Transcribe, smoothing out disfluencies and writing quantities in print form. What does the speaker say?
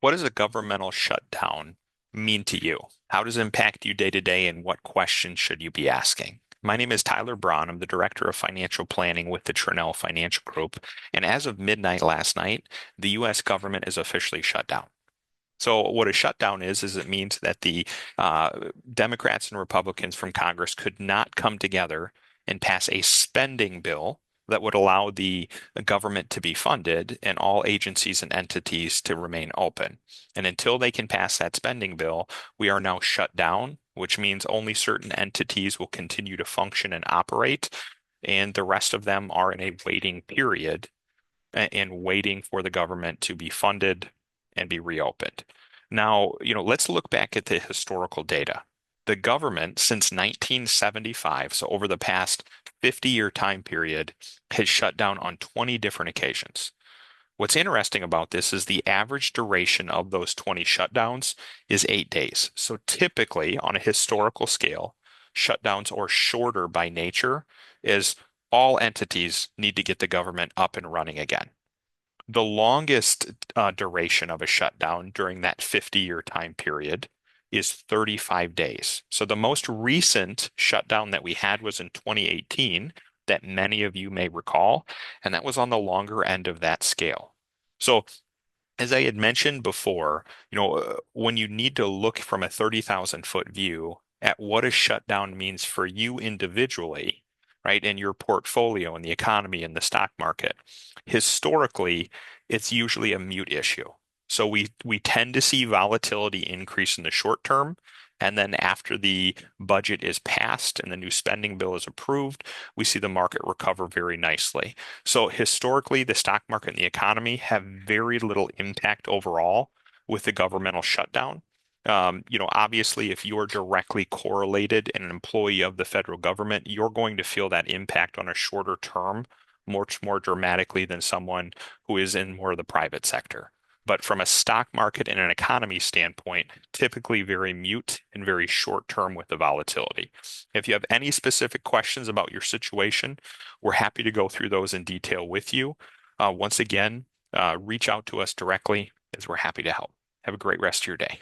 What does a governmental shutdown mean to you? How does it impact you day to day, and what questions should you be asking? My name is Tyler Braun. I'm the Director of Financial Planning with the Tranel Financial Group. And as of midnight last night, the U.S. government is officially shut down. So what a shutdown is it means that the uh, Democrats and Republicans from Congress could not come together and pass a spending bill that would allow the government to be funded and all agencies and entities to remain open. And until they can pass that spending bill, we are now shut down, which means only certain entities will continue to function and operate, and the rest of them are in a waiting period and waiting for the government to be funded and be reopened. Now, let's look back at the historical data. The government since 1975, so over the past 50-year time period, has shut down on 20 different occasions. What's interesting about this is the average duration of those 20 shutdowns is 8 days. So typically, on a historical scale, shutdowns or shorter by nature is all entities need to get the government up and running again. The longest duration of a shutdown during that 50-year time period is 35 days. So the most recent shutdown that we had was in 2018, that many of you may recall, and that was on the longer end of that scale. So as I had mentioned before, when you need to look from a 30,000-foot view at what a shutdown means for you individually, right, in your portfolio and the economy and the stock market, historically, it's usually a mute issue. So we tend to see volatility increase in the short term, and then after the budget is passed and the new spending bill is approved, we see the market recover very nicely. So historically, the stock market and the economy have very little impact overall with the governmental shutdown. Obviously, if you're directly correlated and an employee of the federal government, you're going to feel that impact on a shorter term much more dramatically than someone who is in more of the private sector. But from a stock market and an economy standpoint, typically very mute and very short term with the volatility. If you have any specific questions about your situation, we're happy to go through those in detail with you. Once again, reach out to us directly as we're happy to help. Have a great rest of your day.